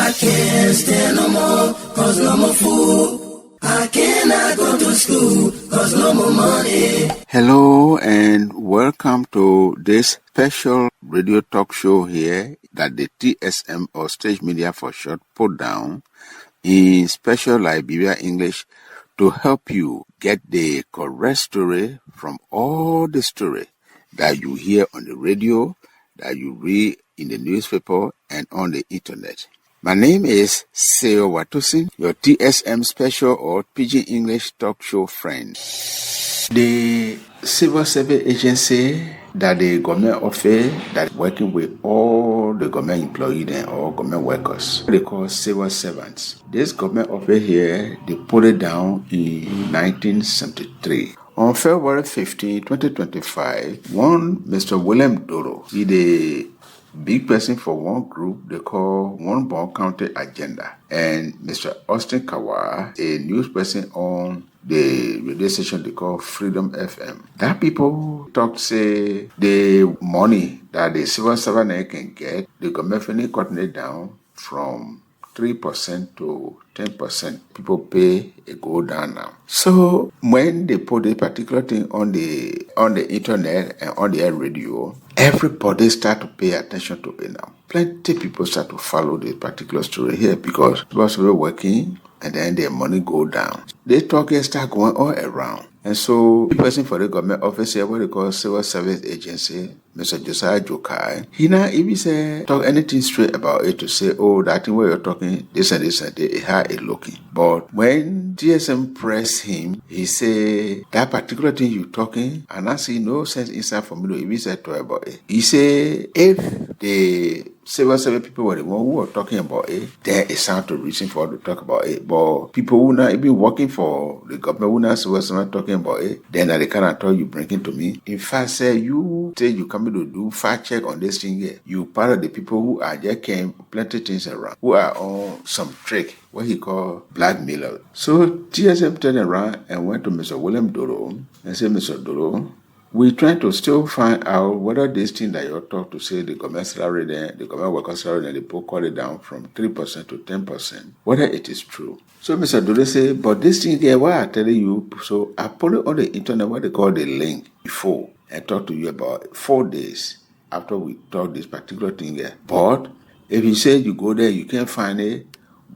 I can't stand no more, cause no more food. I cannot go to school, cause no more money. Hello and welcome to this special radio talk show here that the TSM or Stage Media for short put down in special Liberia English to help you get the correct story from all the story that you hear on the radio, that you read in the newspaper and on the internet. My name is Seo Watusin, your TSM special or Pidgin English talk show friend. The civil service agency that the government offer that working with all the government employees and all government workers, they call civil servants. This government offer here, they put it down in 1973. On February 15, 2025, one Mr. William Doro, he the big person for one group they call One Bond County Agenda, and Mr. Austin Kawa, a news person on the radio station they call Freedom FM. That people talk say the money that the civil servant can get, the government finally cutting it down from 3% to 10%. People pay a go down now. So when they put a particular thing on the internet and on the air radio, everybody start to pay attention to it now. Plenty people start to follow this particular story here because people working and then their money go down. They talk and start going all around. And so the person for the government office here, what they call civil service agency, Mr. Josiah Jokai, he now if he say talk anything straight about it to say, oh, that thing where you're talking, this and that, how it looking. But when TSM press him, he say that particular thing you talking, and I see no sense inside for me to even say to about it. He say if the civil service people were the one who were talking about it, there is sound to reason for to talk about it. But people who not even working for the government who not civil service talking about it, then they kind of thought you bring it to me. In fact, say you coming to do fact check on this thing here. You part of the people who are just came plenty things around, who are on some trick, what he call blackmailer. So TSM turned around and went to Mr. William Doro and said, Mr. Doro, we're trying to still find out whether this thing that you're talking to say the government salary there, the government worker salary there, they put cut it down from 3% to 10%, whether it is true. So Mr. Dore say, but this thing here, why I'm telling you, so I put it on the internet, what they call the link before, and talk to you about 4 days after we talk this particular thing here. But if you say you go there, you can't find it,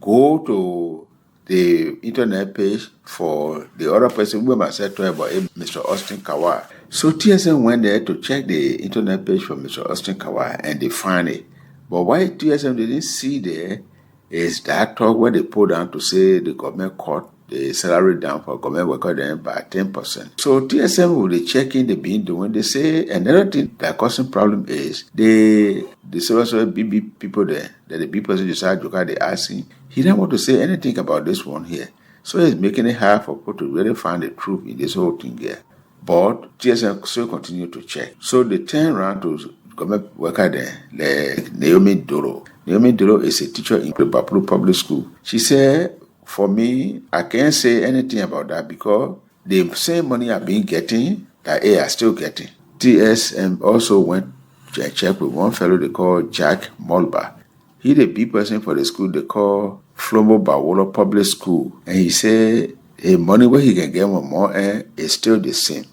go to the internet page for the other person who I said to about it, Mr. Austin Kawa. So TSM went there to check the internet page for Mr. Austin Kawa and they find it. But why TSM didn't see there is that talk where they put down to say the government cut the salary down for government worker then by 10%. So TSM will be checking the being doing. They say another thing that causing problem is the civil service BB people there, that the B person decide to they asking. He don't want to say anything about this one here. So it's making it hard for people to really find the truth in this whole thing here. But TSM still continue to check. So they turn around to government worker there, like Naomi Doro. Naomi Doro is a teacher in the Bapuru Public School. She said, for me, I can't say anything about that because the same money I've been getting, that I are still getting. TSM also went to check with one fellow they call Jack Mulba. He the big person for the school they call Flomo Bawolo Public School. And he said, the money where he can get more is still the same.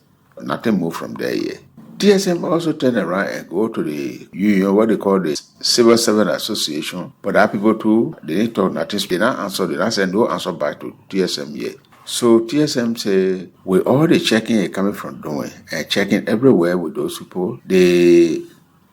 Nothing moved from there yet. TSM also turned around and go to the union, what they call the Civil Servant Association. But that people too, they didn't talk nothing. They didn't answer. They didn't send no answer back to TSM yet. So TSM say, with all the checking coming from doing and checking everywhere with those people, they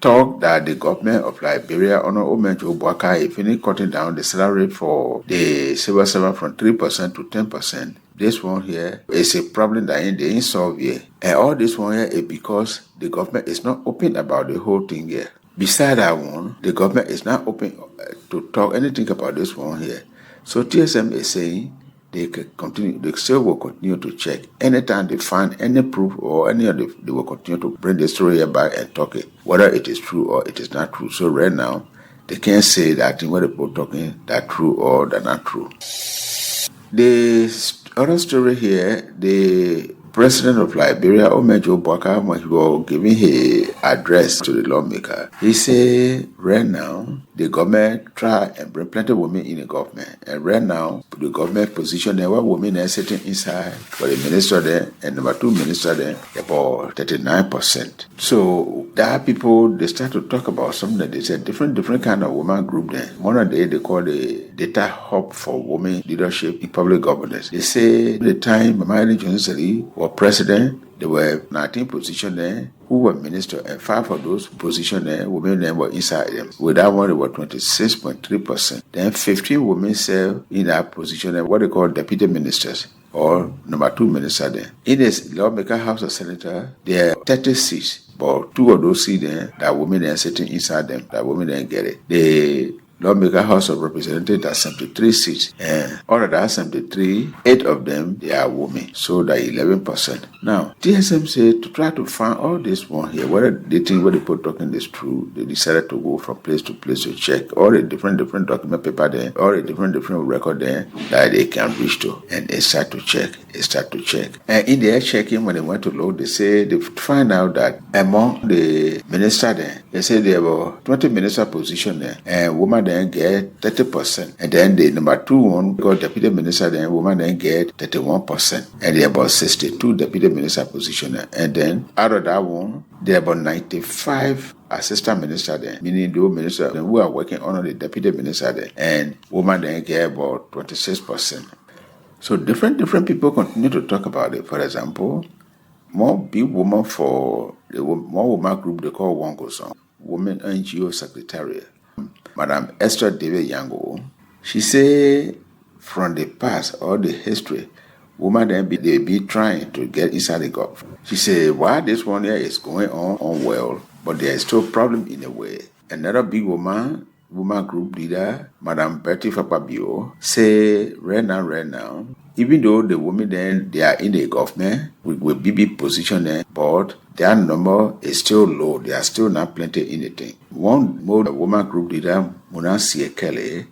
talk that the government of Liberia, Honor Omenjo Bwaka, is finished cutting down the salary for the civil servant from 3% to 10%. This one here is a problem that they ain't solved yet. And all this one here is because the government is not open about the whole thing here. Besides that one, the government is not open to talk anything about this one here. So TSM is saying they still will continue to check. Anytime they find any proof or any other, they will continue to bring the story here back and talk it, whether it is true or it is not true. So right now, they can't say that in what the people talking that true or that not true. The other story here, the President of Liberia, Omejo Bwaka, when he was giving his address to the lawmaker, he said, right now, the government try and bring plenty of women in the government. And right now, the government position there, where women are sitting inside, for the minister there, and number 2 minister there, about 39%. So that people, they start to talk about something that they said, different kind of woman group there. One of they call the data hub for women leadership in public governance. They say the time Mama Johnson was president, there were 19 positions there who were minister, and 5 of those positions there, women then were inside them. With that one, they were 26.3%. Then 15 women served in that position, there, what they call deputy ministers, or number 2 minister there. In this lawmaker house of senator, there are 30 seats, but 2 of those seats there, that women are sitting inside them, that women then get it. The lawmaker house of representatives has 73 seats, and out of that 73, 8 of them they are women, so that 11%. Now, TSM said to try to find all this one here, whether they think what the people talking is true, they decided to go from place to place to check all the different document paper there, all the different record there that they can reach to, and they start to check. And in their checking, when they went to load, they say they find out that among the minister there, they say there were 20 minister position there, and woman then get 30%. And then the number 2 one got deputy minister, then woman then get 31%. And there are about 62 deputy minister position there. And then out of that one, there are about 95 assistant minister there, meaning those ministers who are working under the deputy minister there. And woman then get about 26%. So different people continue to talk about it. For example, more big woman for the more woman group they call Wango Song, Women NGO Secretariat, Madam Esther David Yango. She say from the past or the history, women then they be trying to get inside the Gulf. She say why this one here is going on well, but there is still problem in the way. Another big woman group leader, Madam Betty Fakpabio, say right now, even though the women then they are in the government with big position there, but their number is still low. They are still not plenty in the thing. One more woman group leader, Mona Kelly,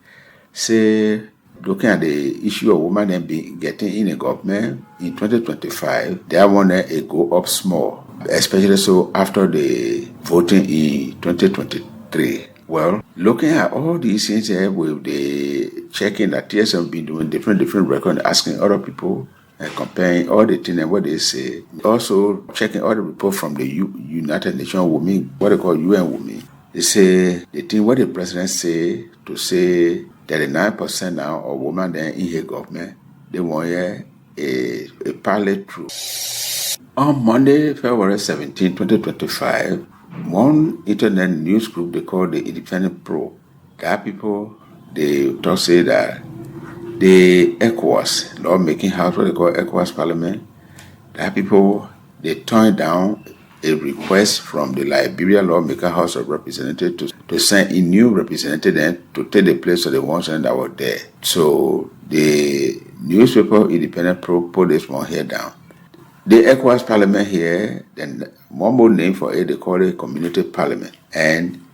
say looking at the issue of women then be getting in the government in 2025, that one it go up small, especially so after the voting in 2023. Well, looking at all these things here with the checking that TSM been doing different records, asking other people and comparing all the things and what they say. Also checking all the reports from the United Nations Women, what they call UN Women. They say the thing what the president say to say 39% now of women then in his government, they want a pilot through. On Monday, February 17, 2025, one internet news group they call the Independent Pro, that people they talk say that the ECOWAS lawmaking house, what they call ECOWAS Parliament, that people they turned down a request from the Liberia lawmaker House of Representatives to send a new representative to take the place of the ones that were there. So the newspaper Independent Pro put this one here down. The ECOWAS Parliament here, then one more name for it, they call it Community Parliament. And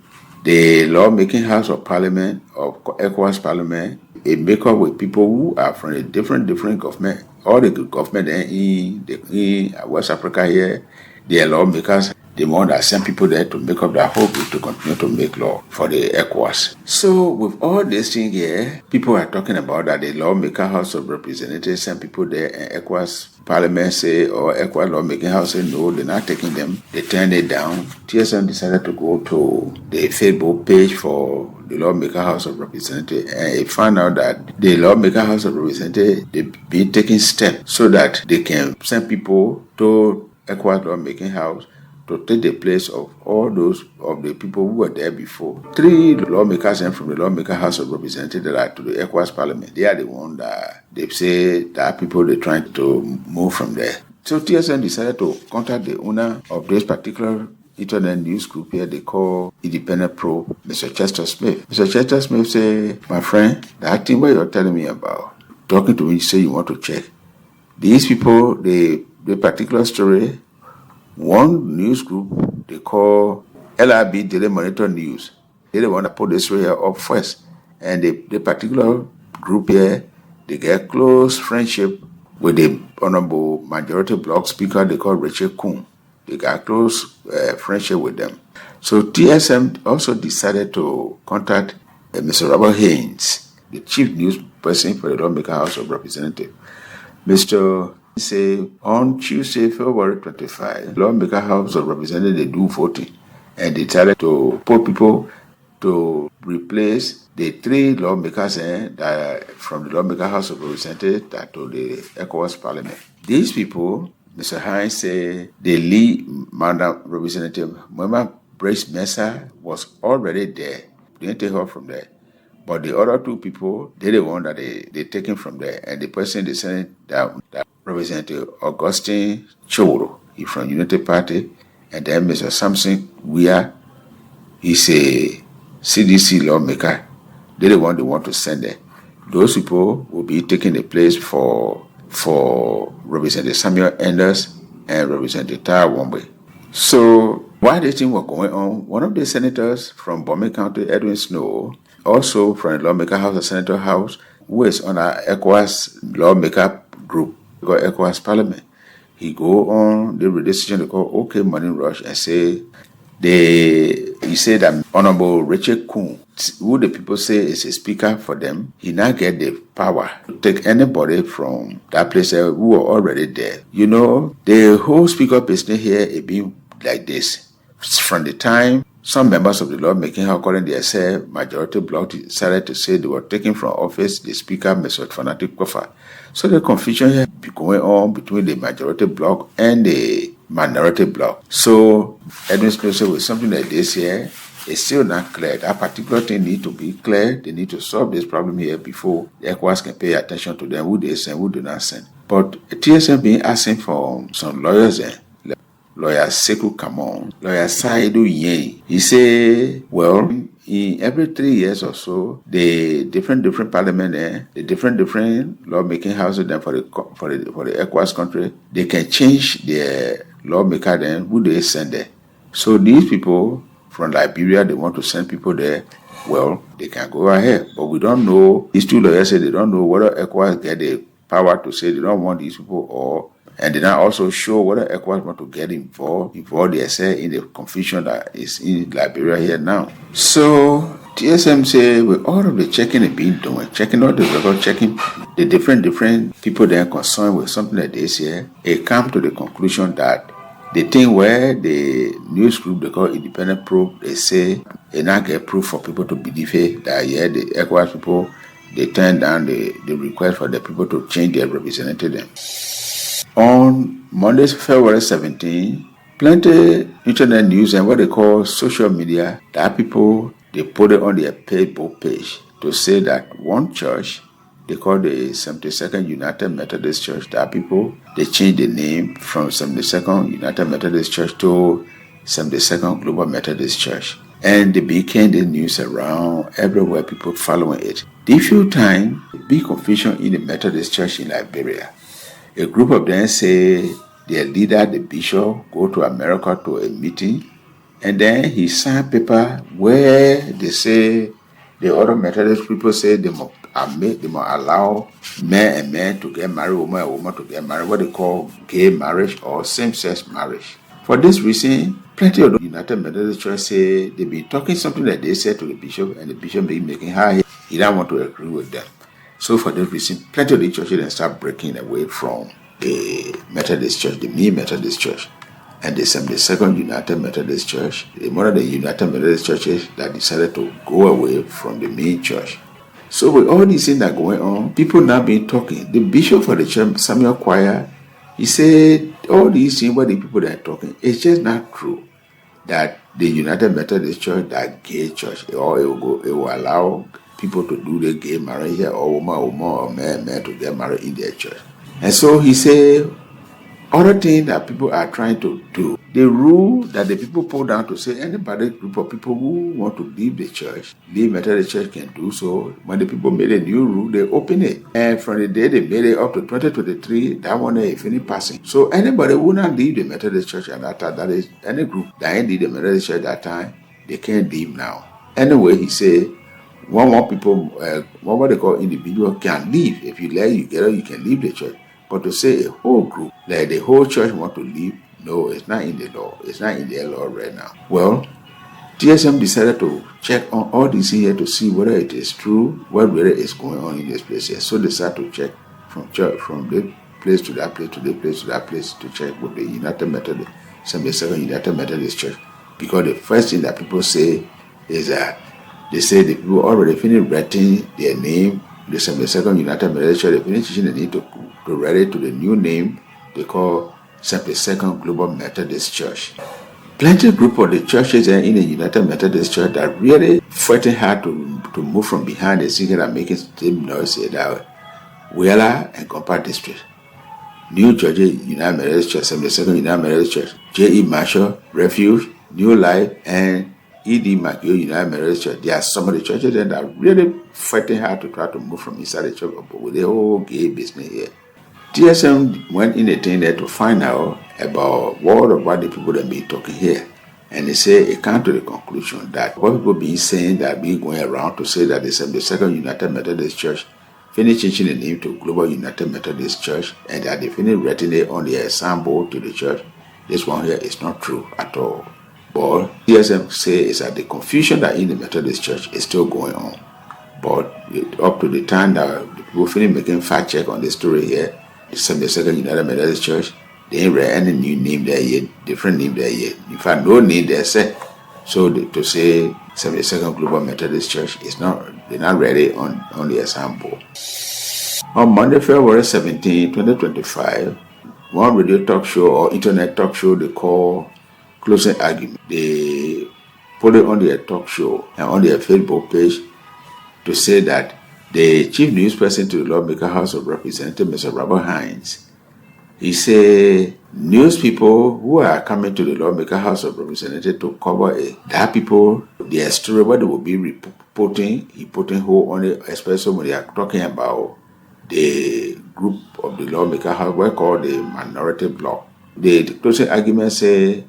the Lawmaking House of Parliament of ECOWAS Parliament, it make up with people who are from a different government. All the government in West Africa here, they are lawmakers. They want to send people there to make up their whole group to continue to make law for the ECOWAS. So with all this thing here, people are talking about that the Lawmaker House of Representatives send people there and ECOWAS Parliament say, or ECOWAS Lawmaking House say, no, they're not taking them. They turned it down. TSM decided to go to the Facebook page for the Lawmaker House of Representatives and it found out that the Lawmaker House of Representatives, they've been taking steps so that they can send people to ECOWAS Lawmaking House to take the place of all those of the people who were there before. 3 lawmakers and from the Lawmaker House of Representatives that are to the ECOWAS Parliament, they are the ones that they say that people they're trying to move from there. So TSN decided to contact the owner of this particular internet news group here they call Independent Pro, Mr. Chester Smith. Mr. Chester Smith say, my friend, that thing what you're telling me about, talking to me, you say you want to check. These people, the particular story, one news group they call LRB Daily Monitor News. They're the one that put this story up first. And the particular group here, they get close friendship with the Honorable Majority Bloc Speaker they call Richard Kuhn. They got close friendship with them. So TSM also decided to contact Mr. Robert Haynes, the chief news person for the Lawmaker House of Representatives. Mr. say on Tuesday, February 25, Lawmaker House of Representatives they do voting, and they decided to put people to replace the three lawmakers that from the Lawmaker House of Representatives that to the ECOWAS Parliament. These people, Mr. Hines say, the lead Madam Representative Mama Brace Mesa was already there. They didn't take her from there. But the other two people, they're the one that they taken from there. And the person they sent that Representative Augustine Choro, he from Unity Party, and then Mr. Samson Weir, he's a CDC lawmaker. They're the one they want to send there. Those people will be taking the place for Representative Samuel Enders and Representative Tara Wombe. So while this thing was going on, one of the senators from Bombay County, Edwin Snow, also from the Lawmaker House, the Senator House, who is on our ECOWAS lawmaker group, called ECOWAS Parliament, he go on the decision they call OK Morning Rush and say he said that Honorable Richard Kuhn, who the people say is a speaker for them, he now get the power to take anybody from that place who were already there. You know, the whole speaker business here is being like this. From the time some members of the lawmaking house, calling themselves Majority Bloc, decided to say they were taken from office the speaker, Mr. Fanatic Kofa. So the confusion here be going on between the Majority Bloc and the Minority Bloc. So Edwin Smith said with something like this here, it's still not clear. That particular thing need to be clear. They need to solve this problem here before the ECOWAS can pay attention to them, who they send, who do not send. But TSM been asking for some lawyers there. Lawyer Sekou Kamon, Lawyer Saidu Yen. He say, well, in every 3 years or so, the different parliament the different lawmaking houses then for the ECOWAS country, they can change their lawmaker then who they send there. So these people from Liberia, they want to send people there. Well, they can go ahead, but we don't know. These two lawyers say they don't know whether ECOWAS get the power to say they don't want these people or. And they now also show whether ECOWAS want to get involved they say in the confusion that is in Liberia here now. So TSM say with all of the checking it been doing, checking all the record, checking the different people that are concerned with something like this here, it come to the conclusion that the thing where the news group they call independent probe, they say they now get proof for people to believe that the ECOWAS people they turn down the request for the people to change their representative. On Monday, February 17, plenty internet news and what they call social media, that people, they put it on their Facebook page to say that one church, they call the 72nd United Methodist Church, that people, they changed the name from 72nd United Methodist Church to 72nd Global Methodist Church. And they became the news around everywhere, people following it. The few time, big confusion in the Methodist Church in Liberia. A group of them say their leader, the bishop, go to America to a meeting, and then he signed paper where they say the other Methodist people say they must allow men and men to get married, woman and woman to get married, what they call gay marriage or same-sex marriage. For this reason, plenty of the United Methodist Church say they've been talking something that they said to the bishop, and the bishop been making high. He don't want to agree with them. So for this reason, plenty of the churches then start breaking away from the Methodist Church, the main Methodist Church, and the 72nd United Methodist Church, one of the United Methodist churches that decided to go away from the main church. So with all these things that are going on, people now been talking. The bishop for the church, Samuel Choir, he said all these things where the people that are talking, it's just not true that the United Methodist Church, that gay church, or it will allow people to do the gay marriage here, or woman or man to get married in their church. And so he said, other thing that people are trying to do, the rule that the people put down to say anybody group of people who want to leave the church, leave Methodist Church can do so. When the people made a new rule, they open it. And from the day they made it up to 2023, that one is finished passing. So anybody who not leave the Methodist Church at that time, that is any group that ain't leave the Methodist Church at that time, they can't leave now. Anyway, he said, one more people, what they call individual can leave. If you let you get up, you can leave the church. But to say a whole group, like the whole church want to leave, no, it's not in the law. It's not in their law right now. Well, TSM decided to check on all this here to see whether it is true, what really is going on in this place here. So they started to check from this place to that place to this place to that place to check with the United Methodist, 72nd United Methodist Church. Because the first thing that people say is that they say the people already finished writing their name, the 72nd United Methodist Church, they finished teaching the need to write it to the new name they call 72nd Global Methodist Church. Plenty group of the churches in the United Methodist Church that really fighting hard to move from behind the scene and making same noise that Wheeler and Compact District, New Georgia United Methodist Church, 72nd United Methodist Church, J.E. Marshall, Refuge, New Life, and E.D. McGill United Methodist Church. There are some of the churches that are really fighting hard to try to move from inside the church with the whole gay business here. TSM went in the thing there to find out about what the people that be talking here. And they say it came to the conclusion that what people be saying that be going around to say that the 72nd United Methodist Church finished changing the name to Global United Methodist Church and that they finished writing it on their sample to the church. This one here is not true at all. But TSM say is that the confusion that in the Methodist Church is still going on. But up to the time that the people finish making fact check on this story here, the 72nd United Methodist Church, they ain't read any new name there yet, different name there yet. In fact, no name there set. So to say 72nd Global Methodist Church is not, they're not ready on the example. On Monday, February 17, 2025, one radio talk show or internet talk show they call Closing Argument. They put it on their talk show and on their Facebook page to say that the chief news person to the Lawmaker House of Representatives, Mr. Robert Hines, he said news people who are coming to the Lawmaker House of Representatives to cover it, that people, their story, what they will be reporting, he putting hold on it, especially when they are talking about the group of the Lawmaker House, what called the minority bloc. The closing argument say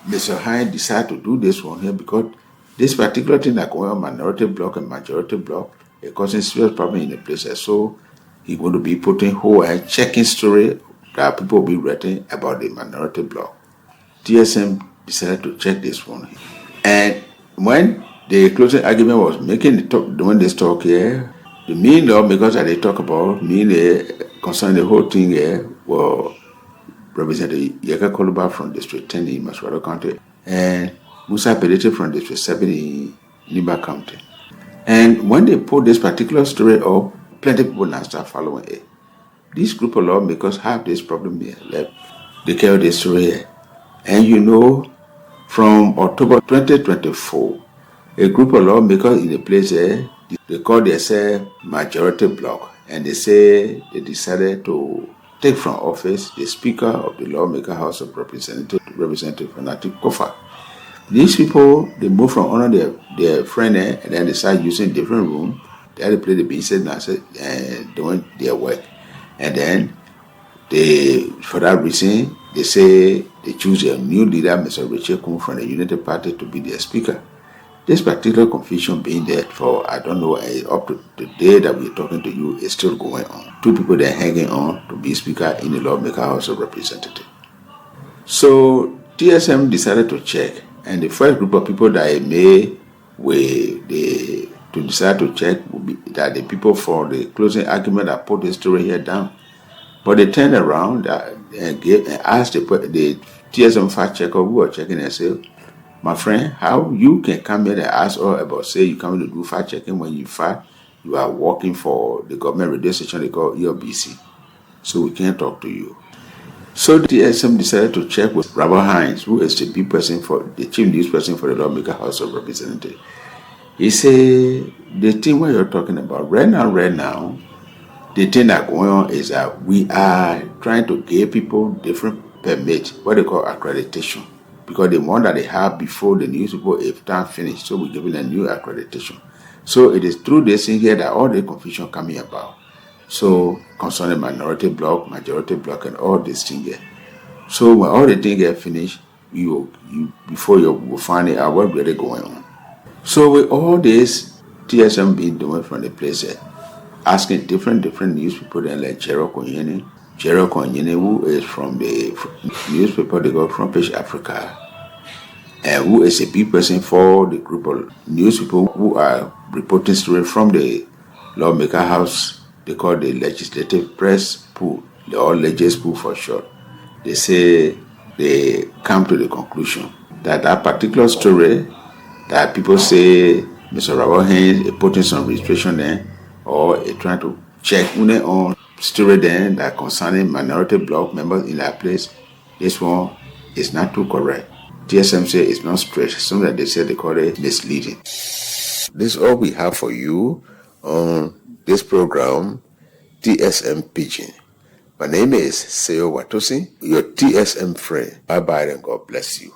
Mr. Hines decided to do this one here because this particular thing that going on minority bloc and majority bloc, it causing serious problem in the place. So he's going to be putting whole and checking story that people will be writing about the minority bloc. TSM decided to check this one. And when the closing argument was doing this talk here, the main lawmakers that they talk about, concerning the whole thing here, were Representative Yeka Koloqua from District 10 in Maswaro County and Musa Pedete from District 7 in Niba County. And when they put this particular story up, plenty of people now start following it. This group of lawmakers have this problem here. They carry this story here. And from October 2024, a group of lawmakers in the place here, they call themselves majority bloc. And they say they decided to take from office the Speaker of the Lawmaker House of Representatives, Representative Fanatic Kofa. These people, they move from under their friend and then they start using different room. They play the business and doing their work. And then for that reason, they say they choose a new leader, Mr. Richard Kun from the United Party to be their speaker. This particular confusion being there for, I don't know, up to the day that we're talking to you is still going on. Two people that are hanging on to be speaker in the Lawmaker House of Representatives. So TSM decided to check. And the first group of people that to decide to check would be that the people for the closing argument that put the story here down. But they turned around and asked the TSM fact checker who were checking and said, my friend, how you can come here and ask all about, say you come to do fact checking when you fact, you are working for the government radio station they call ELBC. So we can't talk to you. So the TSM decided to check with Robert Hines, who is the chief news person for the Lawmaker House of Representatives. He said, the thing what you're talking about right now, the thing that going on is that we are trying to give people different permits, what they call accreditation. Because the one that they have before the news people, if time finished, so we're giving a new accreditation. So it is through this thing here that all the confusion coming about. So concerning minority bloc, majority bloc, and all this thing here. So when all the things get finished, before you will find out what really going on. So with all this, TSM been doing from the place here, asking different news people then like Gerald Konyeni, Gerald Konyene, who is from the newspaper they got Front Page Africa, and who is a big person for the group of news people who are reporting stories from the lawmaker house. They call the legislative press pool, or legis pool for short. They say they come to the conclusion that particular story that people say Mr. Robert Haynes is putting some registration there, or trying to check on story there that concerning minority bloc members in that place. This one is not too correct. TSM say it's not straight. Some that they say they call it misleading. This is all we have for you on this program, TSM Pidgin. My name is Seo Watosi, your TSM friend. Bye bye and God bless you.